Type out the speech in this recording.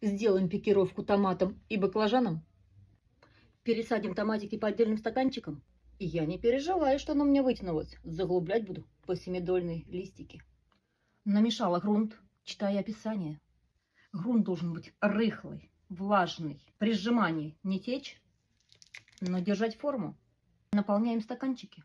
Сделаем пикировку томатом и баклажаном. Пересадим томатики по отдельным стаканчикам. И я не переживаю, что оно у меня вытянулось. Заглублять буду по семидольной листики. Намешала грунт, читая описание. Грунт должен быть рыхлый, влажный, при сжимании не течь, но держать форму. Наполняем стаканчики.